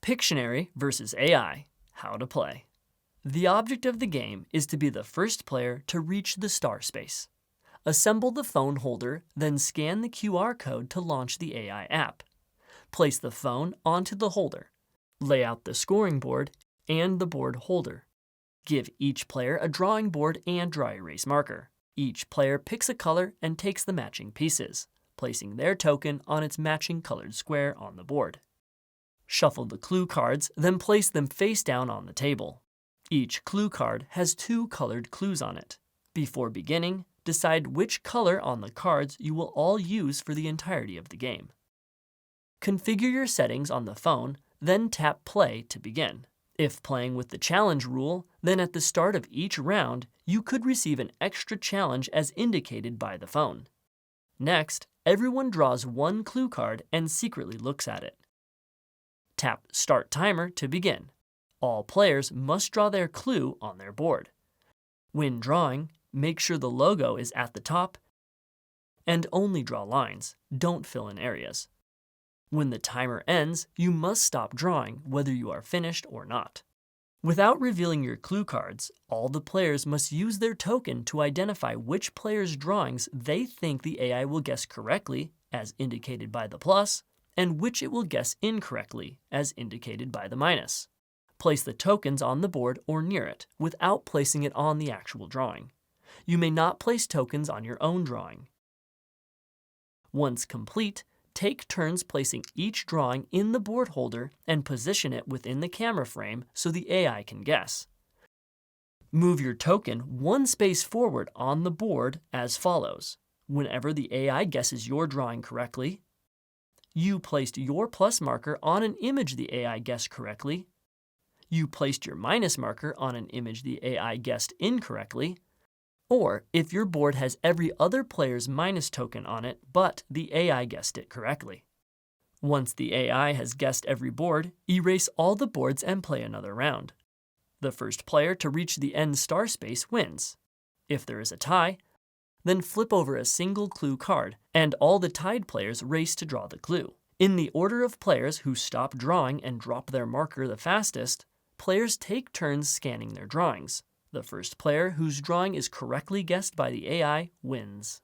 Pictionary versus AI, how to play. The object of the game is to be the first player to reach the star space. Assemble the phone holder, then scan the QR code to launch the AI app. Place the phone onto the holder. Lay out the scoring board and the board holder. Give each player a drawing board and dry erase marker. Each player picks a color and takes the matching pieces, placing their token on its matching colored square on the board. Shuffle the clue cards, then place them face down on the table. Each clue card has 2 colored clues on it. Before beginning, decide which color on the cards you will all use for the entirety of the game. Configure your settings on the phone, then tap play to begin. If playing with the challenge rule, then at the start of each round, you could receive an extra challenge as indicated by the phone. Next, everyone draws 1 clue card and secretly looks at it. Tap Start Timer to begin. All players must draw their clue on their board. When drawing, make sure the logo is at the top and only draw lines, don't fill in areas. When the timer ends, you must stop drawing whether you are finished or not. Without revealing your clue cards, all the players must use their token to identify which player's drawings they think the AI will guess correctly, as indicated by the plus, and which it will guess incorrectly, as indicated by the minus. Place the tokens on the board or near it, without placing it on the actual drawing. You may not place tokens on your own drawing. Once complete, take turns placing each drawing in the board holder and position it within the camera frame so the AI can guess. Move your token 1 space forward on the board as follows. Whenever the AI guesses your drawing correctly, you placed your plus marker on an image the AI guessed correctly, you placed your minus marker on an image the AI guessed incorrectly, or if your board has every other player's minus token on it, but the AI guessed it correctly. Once the AI has guessed every board, erase all the boards and play another round. The first player to reach the end star space wins. If there is a tie, then flip over a single clue card, and all the tied players race to draw the clue. In the order of players who stop drawing and drop their marker the fastest, players take turns scanning their drawings. The first player whose drawing is correctly guessed by the AI wins.